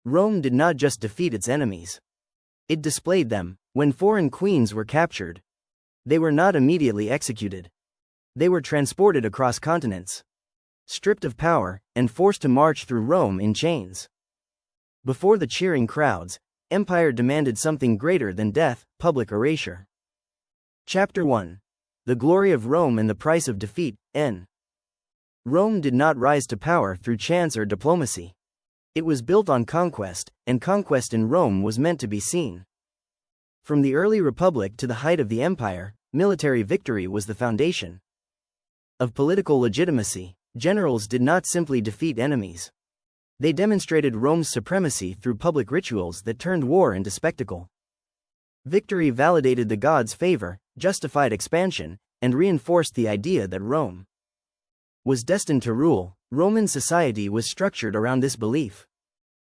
Rome did not just defeat its enemies. It displayed them. When foreign queens were captured, they were not immediately executed. They were transported across continents, stripped of power, and forced to march through Rome in chains. Before the cheering crowds, empire demanded something greater than death: public erasure. Chapter 1. The Glory of Rome and the Price of Defeat. N. Rome did not rise to power through chance or diplomacy. It was built on conquest, and conquest in Rome was meant to be seen. From the early republic to the height of the empire, military victory was the foundation of political legitimacy. Generals did not simply defeat enemies. They demonstrated Rome's supremacy through public rituals that turned war into spectacle. Victory validated the gods' favor, justified expansion, and reinforced the idea that Rome was destined to rule. Roman society was structured around this belief.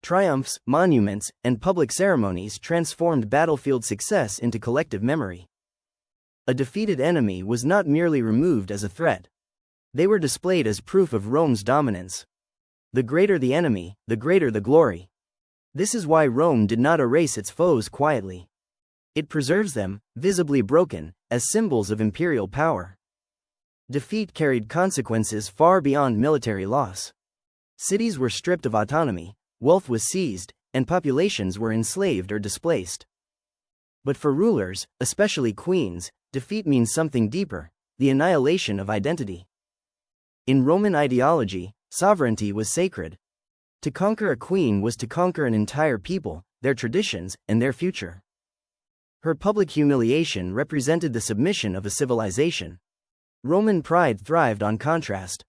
Triumphs, monuments, and public ceremonies transformed battlefield success into collective memory. A defeated enemy was not merely removed as a threat. They were displayed as proof of Rome's dominance. The greater the enemy, the greater the glory. This is why Rome did not erase its foes quietly. It preserves them, visibly broken, as symbols of imperial power. Defeat carried consequences far beyond military loss. Cities were stripped of autonomy, wealth was seized, and populations were enslaved or displaced. But for rulers, especially queens, defeat means something deeper: the annihilation of identity. In Roman ideology, sovereignty was sacred. To conquer a queen was to conquer an entire people, their traditions, and their future. Her public humiliation represented the submission of a civilization. Roman pride thrived on contrast.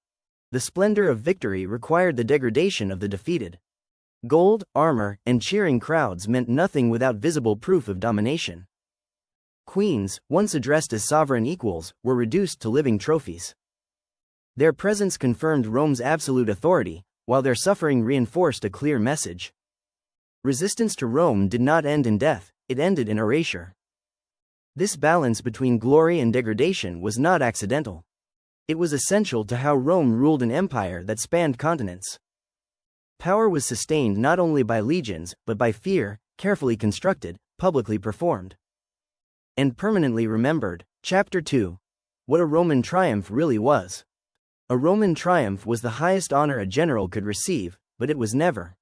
The splendor of victory required the degradation of the defeated. Gold, armor, and cheering crowds meant nothing without visible proof of domination. Queens, once addressed as sovereign equals, were reduced to living trophies. Their presence confirmed Rome's absolute authority, while their suffering reinforced a clear message. Resistance to Rome did not end in death, it ended in erasure. This balance between glory and degradation was not accidental. It was essential to how Rome ruled an empire that spanned continents. Power was sustained not only by legions, but by fear, carefully constructed, publicly performed, and permanently remembered. Chapter 2. What a Roman triumph really was. A Roman triumph was the highest honor a general could receive, but it was never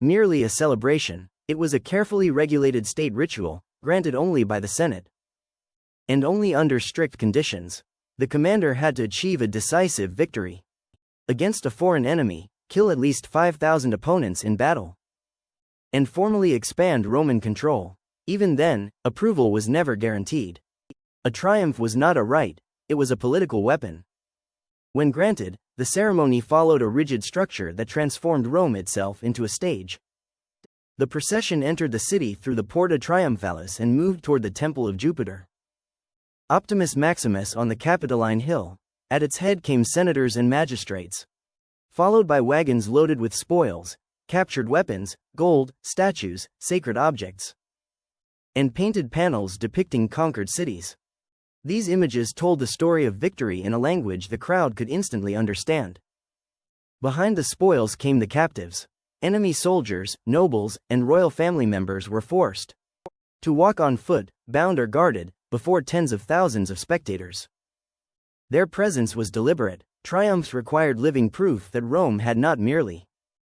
merely a celebration. It was a carefully regulated state ritual, granted only by the Senate, and only under strict conditions. The commander had to achieve a decisive victory against a foreign enemy, kill at least 5,000 opponents in battle, and formally expand Roman control. Even then, approval was never guaranteed. A triumph was not a right, it was a political weapon. When granted, the ceremony followed a rigid structure that transformed Rome itself into a stage. The procession entered the city through the Porta Triumphalis and moved toward the Temple of Jupiter, Optimus Maximus, on the Capitoline Hill. At its head came senators and magistrates, followed by wagons loaded with spoils, captured weapons, gold, statues, sacred objects, and painted panels depicting conquered cities. These images told the story of victory in a language the crowd could instantly understand. Behind the spoils came the captives. Enemy soldiers, nobles, and royal family members were forced to walk on foot, bound or guarded, before tens of thousands of spectators. Their presence was deliberate. Triumphs required living proof that Rome had not merely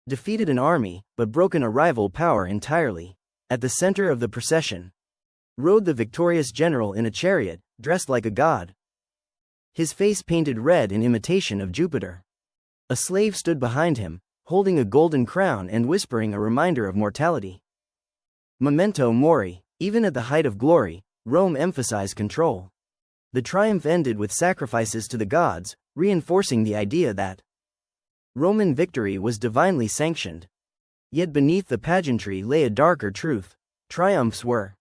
defeated an army, but broken a rival power entirely. At the center of the procession rode the victorious general in a chariot, dressed like a god, his face painted red in imitation of Jupiter. A slave stood behind him, holding a golden crown and whispering a reminder of mortality. Memento mori. Even at the height of glory, Rome emphasized control. The triumph ended with sacrifices to the gods, reinforcing the idea that Roman victory was divinely sanctioned. Yet beneath the pageantry lay a darker truth. Triumphs were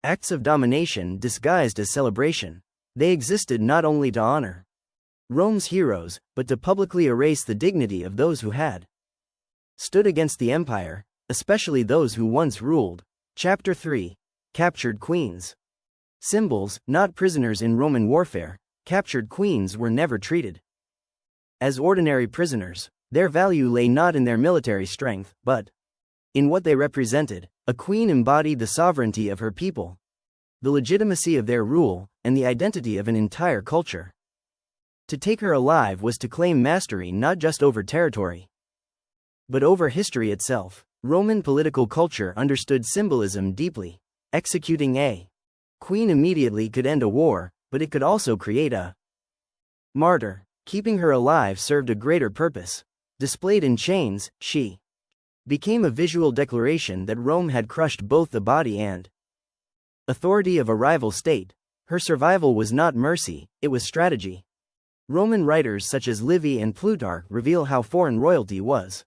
acts of domination disguised as celebration. They existed not only to honor Rome's heroes, but to publicly erase the dignity of those who had stood against the empire, especially those who once ruled. Chapter 3. Captured queens. Symbols, not prisoners in Roman warfare, captured queens were never treated as ordinary prisoners. Their value lay not in their military strength, but In what they represented, a queen embodied the sovereignty of her people, the legitimacy of their rule, and the identity of an entire culture. To take her alive was to claim mastery not just over territory, but over history itself. Roman political culture understood symbolism deeply. Executing a queen immediately could end a war, but it could also create a martyr. Keeping her alive served a greater purpose. Displayed in chains, she became a visual declaration that Rome had crushed both the body and authority of a rival state. Her survival was not mercy, it was strategy. Roman writers such as Livy and Plutarch reveal how foreign royalty was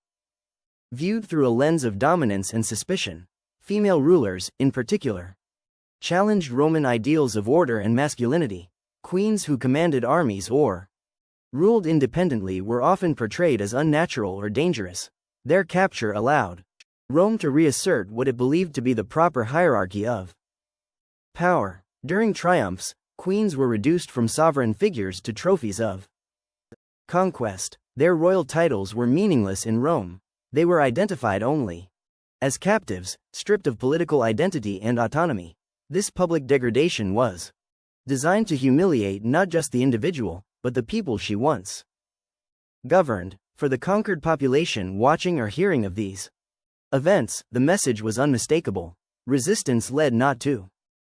viewed through a lens of dominance and suspicion. Female rulers, in particular, challenged Roman ideals of order and masculinity. Queens who commanded armies or ruled independently were often portrayed as unnatural or dangerous. Their capture allowed Rome to reassert what it believed to be the proper hierarchy of power. During triumphs, queens were reduced from sovereign figures to trophies of conquest. Their royal titles were meaningless in Rome. They were identified only as captives, stripped of political identity and autonomy. This public degradation was designed to humiliate not just the individual, but the people she once governed. For the conquered population watching or hearing of these events, the message was unmistakable. Resistance led not to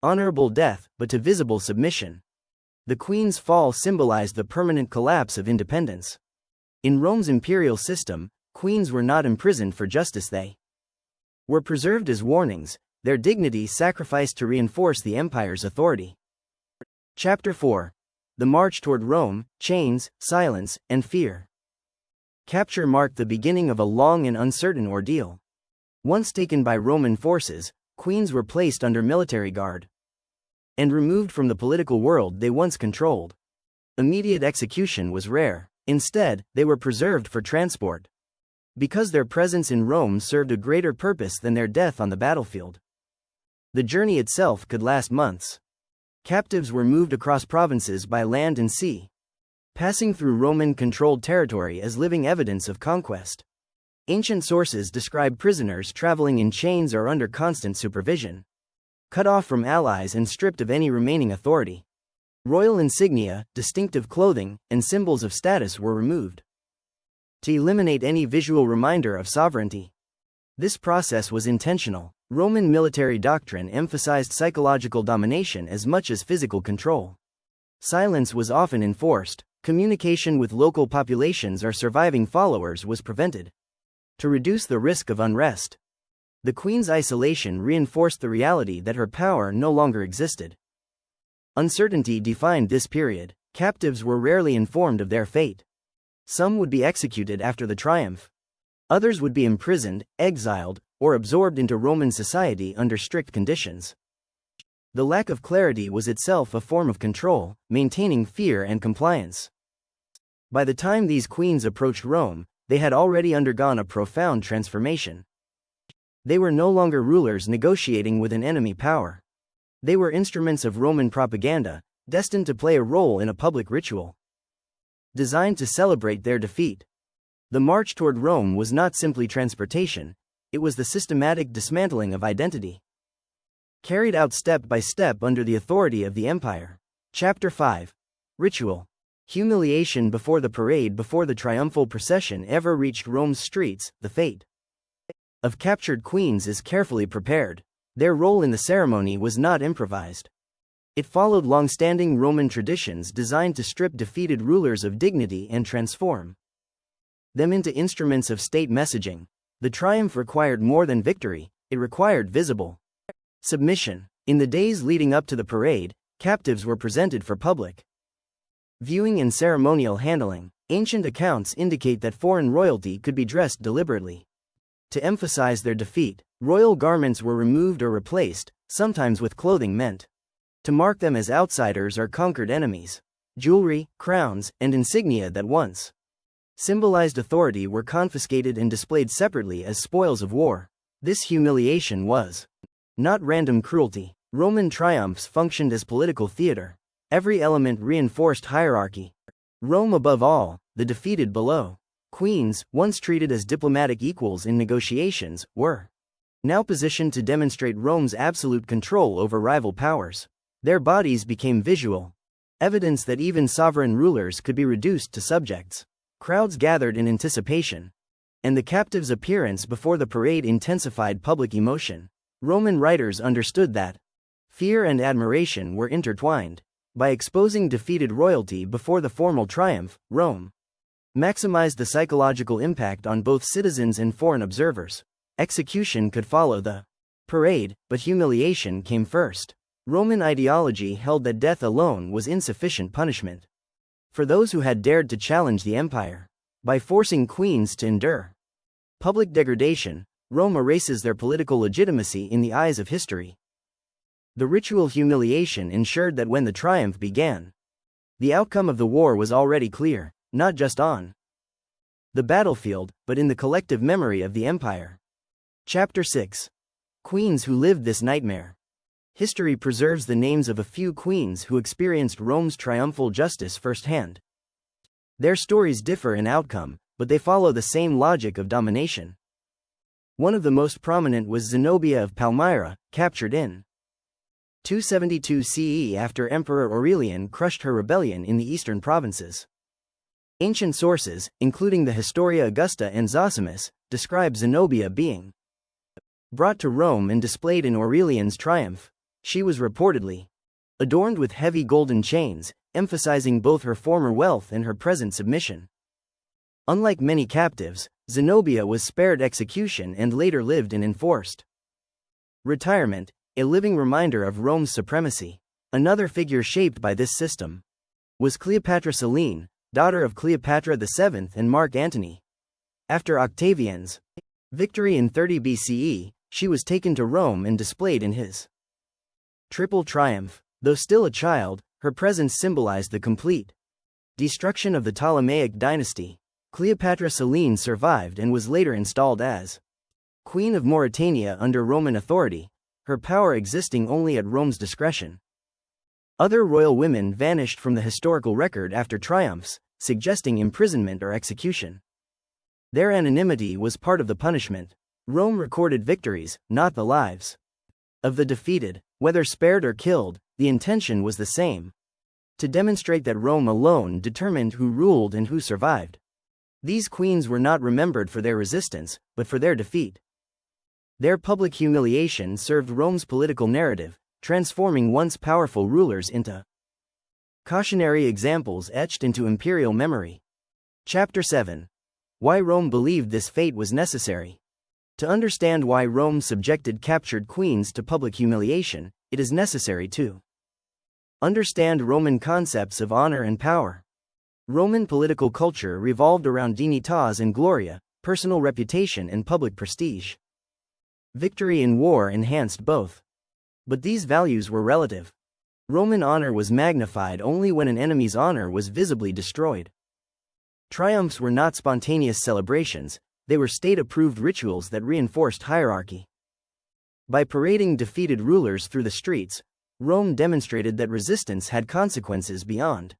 honorable death, but to visible submission. The queen's fall symbolized the permanent collapse of independence. In Rome's imperial system, queens were not imprisoned for justice, they were preserved as warnings, their dignity sacrificed to reinforce the empire's authority. Chapter 4. The March Toward Rome, Chains, Silence, and Fear. Capture marked the beginning of a long and uncertain ordeal. Once taken by Roman forces, queens were placed under military guard and removed from the political world they once controlled. Immediate execution was rare. Instead, they were preserved for transport, because their presence in Rome served a greater purpose than their death on the battlefield. The journey itself could last months. Captives were moved across provinces by land and sea, passing through Roman-controlled territory as living evidence of conquest. Ancient sources describe prisoners traveling in chains or under constant supervision, cut off from allies and stripped of any remaining authority. Royal insignia, distinctive clothing, and symbols of status were removed to eliminate any visual reminder of sovereignty. This process was intentional. Roman military doctrine emphasized psychological domination as much as physical control. Silence was often enforced. Communication with local populations or surviving followers was prevented to reduce the risk of unrest. The queen's isolation reinforced the reality that her power no longer existed. Uncertainty defined this period. Captives were rarely informed of their fate. Some would be executed after the triumph. Others would be imprisoned, exiled, or absorbed into Roman society under strict conditions. The lack of clarity was itself a form of control, maintaining fear and compliance. By the time these queens approached Rome, they had already undergone a profound transformation. They were no longer rulers negotiating with an enemy power. They were instruments of Roman propaganda, destined to play a role in a public ritual designed to celebrate their defeat. The march toward Rome was not simply transportation, it was the systematic dismantling of identity, carried out step by step under the authority of the empire. Chapter 5. Ritual. Humiliation before the parade. Before the triumphal procession ever reached Rome's streets, the fate of captured queens is carefully prepared. Their role in the ceremony was not improvised. It followed long-standing Roman traditions designed to strip defeated rulers of dignity and transform them into instruments of state messaging. The triumph required more than victory, it required visible submission. In the days leading up to the parade, captives were presented for public viewing and ceremonial handling. Ancient accounts indicate that foreign royalty could be dressed deliberately to emphasize their defeat. Royal garments were removed or replaced, sometimes with clothing meant to mark them as outsiders or conquered enemies. Jewelry, crowns, and insignia that once symbolized authority were confiscated and displayed separately as spoils of war. This humiliation was not random cruelty. Roman triumphs functioned as political theater. Every element reinforced hierarchy. Rome above all, the defeated below. Queens, once treated as diplomatic equals in negotiations, were now positioned to demonstrate Rome's absolute control over rival powers. Their bodies became visual evidence that even sovereign rulers could be reduced to subjects. Crowds gathered in anticipation, and the captives' appearance before the parade intensified public emotion. Roman writers understood that fear and admiration were intertwined. By exposing defeated royalty before the formal triumph, Rome maximized the psychological impact on both citizens and foreign observers. Execution could follow the parade, but humiliation came first. Roman ideology held that death alone was insufficient punishment for those who had dared to challenge the empire. By forcing queens to endure public degradation, Rome erases their political legitimacy in the eyes of history. The ritual humiliation ensured that when the triumph began, the outcome of the war was already clear, not just on the battlefield, but in the collective memory of the empire. Chapter 6. Queens who lived this nightmare. History preserves the names of a few queens who experienced Rome's triumphal justice firsthand. Their stories differ in outcome, but they follow the same logic of domination. One of the most prominent was Zenobia of Palmyra, captured in 272 CE after Emperor Aurelian crushed her rebellion in the eastern provinces. Ancient sources, including the Historia Augusta and Zosimus, describe Zenobia being brought to Rome and displayed in Aurelian's triumph. She was reportedly adorned with heavy golden chains, emphasizing both her former wealth and her present submission. Unlike many captives, Zenobia was spared execution and later lived in enforced retirement, a living reminder of Rome's supremacy. Another figure shaped by this system was Cleopatra Selene, daughter of Cleopatra VII and Mark Antony. After Octavian's victory in 30 BCE, she was taken to Rome and displayed in his triple triumph. Though still a child, her presence symbolized the complete destruction of the Ptolemaic dynasty. Cleopatra Selene survived and was later installed as Queen of Mauritania under Roman authority, her power existing only at Rome's discretion. Other royal women vanished from the historical record after triumphs, suggesting imprisonment or execution. Their anonymity was part of the punishment. Rome recorded victories, not the lives of the defeated. Whether spared or killed, the intention was the same: to demonstrate that Rome alone determined who ruled and who survived. These queens were not remembered for their resistance, but for their defeat. Their public humiliation served Rome's political narrative, transforming once powerful rulers into cautionary examples etched into imperial memory. Chapter 7. Why Rome believed this fate was necessary. To understand why Rome subjected captured queens to public humiliation, it is necessary to understand Roman concepts of honor and power. Roman political culture revolved around dignitas and gloria, personal reputation and public prestige. Victory in war enhanced both. But these values were relative. Roman honor was magnified only when an enemy's honor was visibly destroyed. Triumphs were not spontaneous celebrations, they were state-approved rituals that reinforced hierarchy. By parading defeated rulers through the streets, Rome demonstrated that resistance had consequences beyond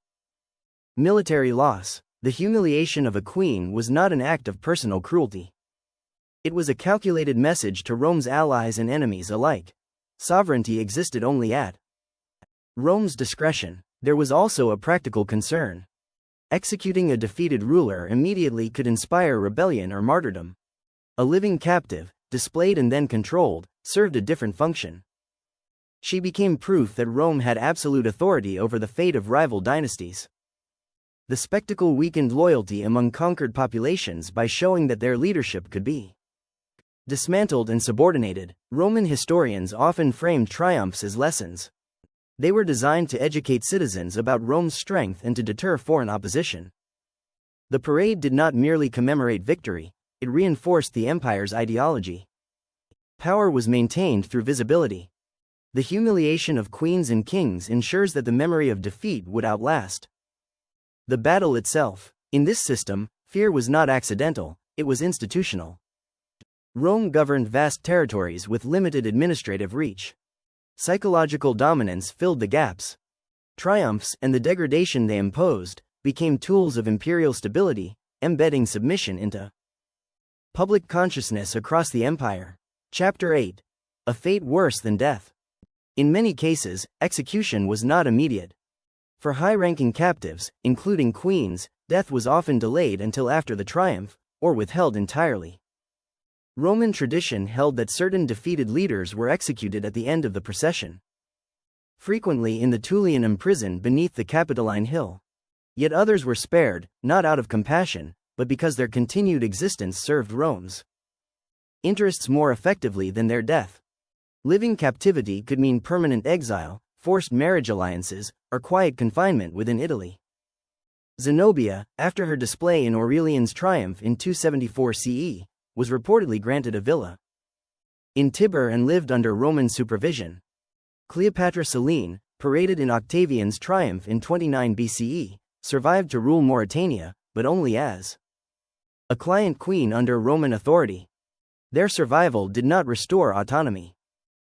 military loss. The humiliation of a queen was not an act of personal cruelty. It was a calculated message to Rome's allies and enemies alike. Sovereignty existed only at Rome's discretion. There was also a practical concern. Executing a defeated ruler immediately could inspire rebellion or martyrdom. A living captive, displayed and then controlled, served a different function. She became proof that Rome had absolute authority over the fate of rival dynasties. The spectacle weakened loyalty among conquered populations by showing that their leadership could be dismantled and subordinated. Roman historians often framed triumphs as lessons. They were designed to educate citizens about Rome's strength and to deter foreign opposition. The parade did not merely commemorate victory, it reinforced the empire's ideology. Power was maintained through visibility. The humiliation of queens and kings ensures that the memory of defeat would outlast the battle itself. In this system, fear was not accidental, it was institutional. Rome governed vast territories with limited administrative reach. Psychological dominance filled the gaps. Triumphs and the degradation they imposed became tools of imperial stability, embedding submission into public consciousness across the empire. Chapter 8. A fate worse than death. In many cases, execution was not immediate. For high-ranking captives, including queens, death was often delayed until after the triumph, or withheld entirely. Roman tradition held that certain defeated leaders were executed at the end of the procession. Frequently in the Tullianum prison beneath the Capitoline Hill. Yet others were spared, not out of compassion, but because their continued existence served Rome's interests more effectively than their death. Living captivity could mean permanent exile, forced marriage alliances, or quiet confinement within Italy. Zenobia, after her display in Aurelian's triumph in 274 CE, was reportedly granted a villa in Tibur and lived under Roman supervision. Cleopatra Selene, paraded in Octavian's triumph in 29 BCE, survived to rule Mauritania, but only as a client queen under Roman authority. Their survival did not restore autonomy.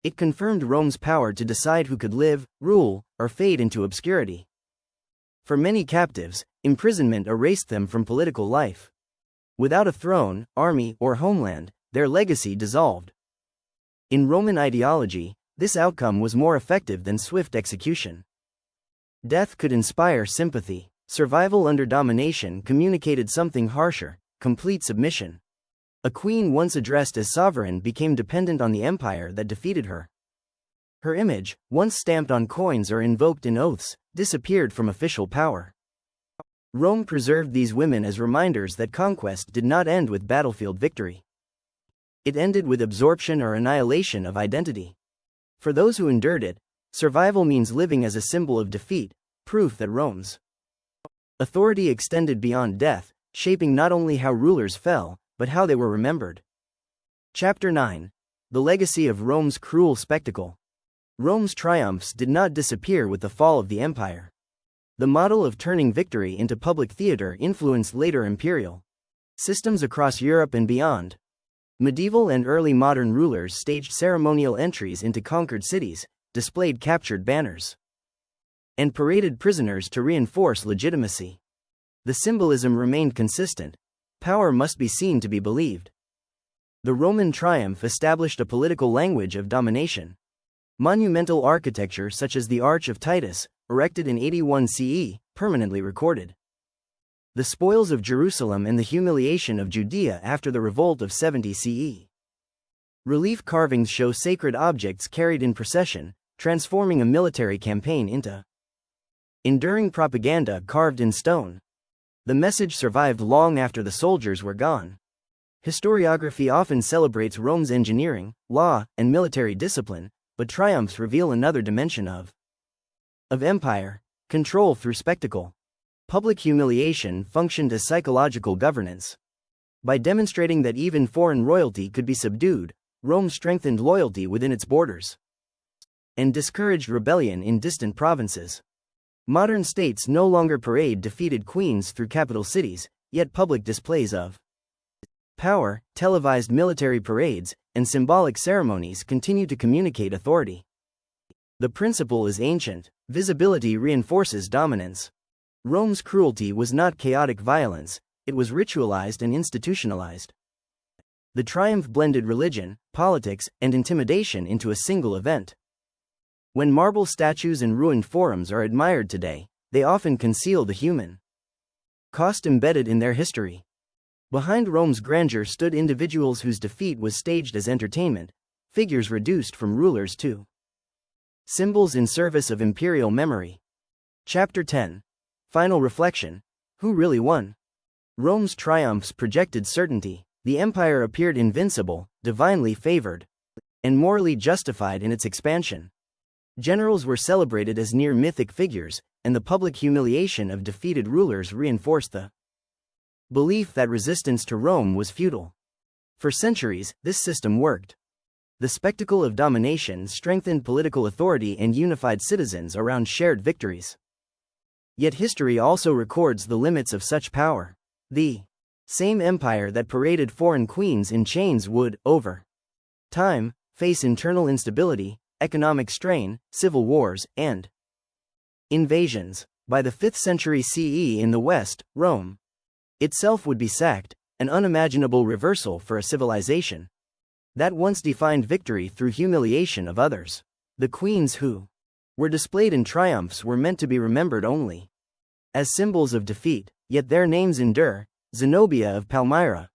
It confirmed Rome's power to decide who could live, rule, or fade into obscurity. For many captives, imprisonment erased them from political life. Without a throne, army, or homeland, their legacy dissolved. In Roman ideology, this outcome was more effective than swift execution. Death could inspire sympathy. Survival under domination communicated something harsher: complete submission. A queen once addressed as sovereign became dependent on the empire that defeated her. Her image, once stamped on coins or invoked in oaths, disappeared from official power. Rome preserved these women as reminders that conquest did not end with battlefield victory. It ended with absorption or annihilation of identity. For those who endured it, survival means living as a symbol of defeat, proof that Rome's authority extended beyond death, shaping not only how rulers fell, but how they were remembered. Chapter 9. The legacy of Rome's cruel spectacle. Rome's triumphs did not disappear with the fall of the empire. The model of turning victory into public theater influenced later imperial systems across Europe and beyond. Medieval and early modern rulers staged ceremonial entries into conquered cities, displayed captured banners, and paraded prisoners to reinforce legitimacy. The symbolism remained consistent: power must be seen to be believed. The Roman triumph established a political language of domination. Monumental architecture such as the Arch of Titus, erected in 81 CE, permanently recorded the spoils of Jerusalem and the humiliation of Judea after the revolt of 70 CE. Relief carvings show sacred objects carried in procession, transforming a military campaign into enduring propaganda carved in stone. The message survived long after the soldiers were gone. Historiography often celebrates Rome's engineering, law, and military discipline, but triumphs reveal another dimension of empire: control through spectacle. Public humiliation functioned as psychological governance. By demonstrating that even foreign royalty could be subdued, Rome strengthened loyalty within its borders and discouraged rebellion in distant provinces. Modern states no longer parade defeated queens through capital cities, yet public displays of power, televised military parades, and symbolic ceremonies continue to communicate authority. The principle is ancient: visibility reinforces dominance. Rome's cruelty was not chaotic violence, it was ritualized and institutionalized. The triumph blended religion, politics, and intimidation into a single event. When marble statues and ruined forums are admired today, they often conceal the human cost embedded in their history. Behind Rome's grandeur stood individuals whose defeat was staged as entertainment, figures reduced from rulers to symbols in service of imperial memory. Chapter 10. Final reflection: who really won? Rome's triumphs projected certainty. The empire appeared invincible, divinely favored, and morally justified in its expansion. Generals were celebrated as near mythic figures, and the public humiliation of defeated rulers reinforced the belief that resistance to Rome was futile. For centuries, this system worked. The spectacle of domination strengthened political authority and unified citizens around shared victories. Yet history also records the limits of such power. The same empire that paraded foreign queens in chains would, over time, face internal instability, economic strain, civil wars, and invasions. By the 5th century CE in the West, Rome itself would be sacked, an unimaginable reversal for a civilization that once defined victory through humiliation of others. The queens who were displayed in triumphs were meant to be remembered only as symbols of defeat, yet their names endure: Zenobia of Palmyra,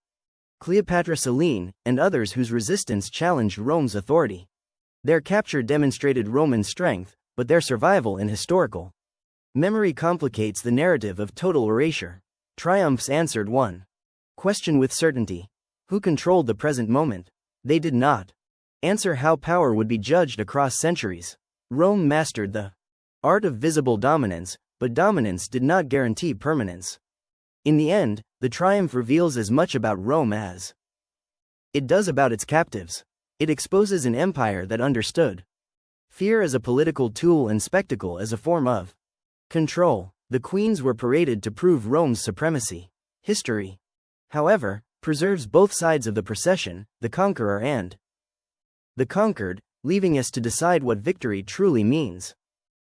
Cleopatra Selene, and others whose resistance challenged Rome's authority. Their capture demonstrated Roman strength, but their survival in historical memory complicates the narrative of total erasure. Triumphs answered one question with certainty: who controlled the present moment? They did not answer how power would be judged across centuries. Rome mastered the art of visible dominance, but dominance did not guarantee permanence. In the end, the triumph reveals as much about Rome as it does about its captives. It exposes an empire that understood fear as a political tool and spectacle as a form of control. The queens were paraded to prove Rome's supremacy. History, however, preserves both sides of the procession, the conqueror and the conquered, leaving us to decide what victory truly means.